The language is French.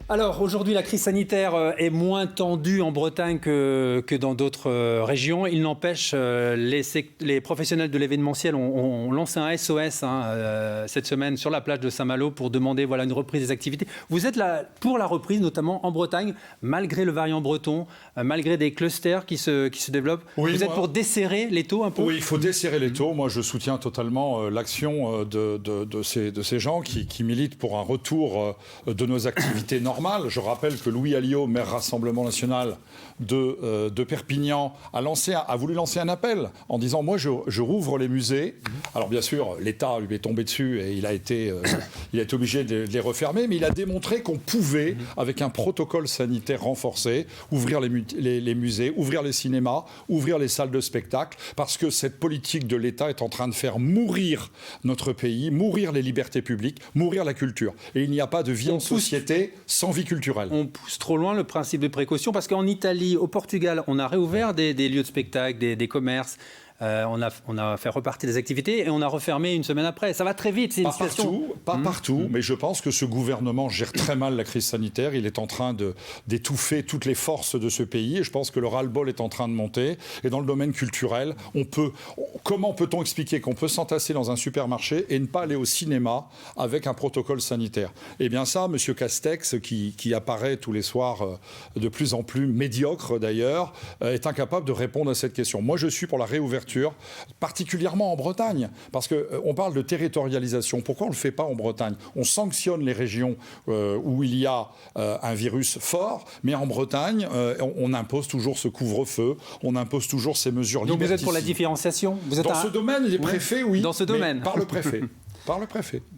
Alors aujourd'hui, la crise sanitaire est moins tendue en Bretagne que dans d'autres régions. Il n'empêche, les professionnels de l'événementiel ont lancé un SOS cette semaine sur la plage de Saint-Malo pour demander une reprise des activités. Vous êtes là pour la reprise, notamment en Bretagne, malgré le variant breton, malgré des clusters qui se développent. Oui, vous êtes pour desserrer l'étau un peu ? Oui, il faut desserrer l'étau. Moi, je soutiens totalement l'action de ces gens qui militent pour un retour de nos activités normales. Je rappelle que Louis Alliot, maire Rassemblement National de Perpignan, a voulu lancer un appel en disant « Moi, je rouvre les musées ». Alors bien sûr, l'État lui est tombé dessus et il a été obligé de les refermer, mais il a démontré qu'on pouvait, avec un protocole sanitaire renforcé, ouvrir les musées, ouvrir les cinémas, ouvrir les salles de spectacle, parce que cette politique de l'État est en train de faire mourir notre pays, mourir les libertés publiques, mourir la culture. Et il n'y a pas de vie en société sans vie culturelle. On pousse trop loin le principe de précaution, parce qu'en Italie, au Portugal, on a réouvert des lieux de spectacle, des commerces. On a fait repartir des activités et on a refermé une semaine après. Ça va très vite, c'est une situation... Pas partout, mais je pense que ce gouvernement gère très mal la crise sanitaire. Il est en train d'étouffer toutes les forces de ce pays et je pense que le ras-le-bol est en train de monter. Et dans le domaine culturel, comment peut-on expliquer qu'on peut s'entasser dans un supermarché et ne pas aller au cinéma avec un protocole sanitaire ? Eh bien ça, M. Castex, qui apparaît tous les soirs de plus en plus médiocre d'ailleurs, est incapable de répondre à cette question. Moi, je suis pour la réouverture, particulièrement en Bretagne, parce qu'on parle de territorialisation. Pourquoi on ne le fait pas en Bretagne ? On sanctionne les régions où il y a un virus fort, mais en Bretagne, on impose toujours ce couvre-feu, on impose toujours ces mesures liberticides. Donc vous êtes pour la différenciation ? Dans ce domaine, les préfets, oui. Dans ce domaine. Par le préfet. Par le préfet.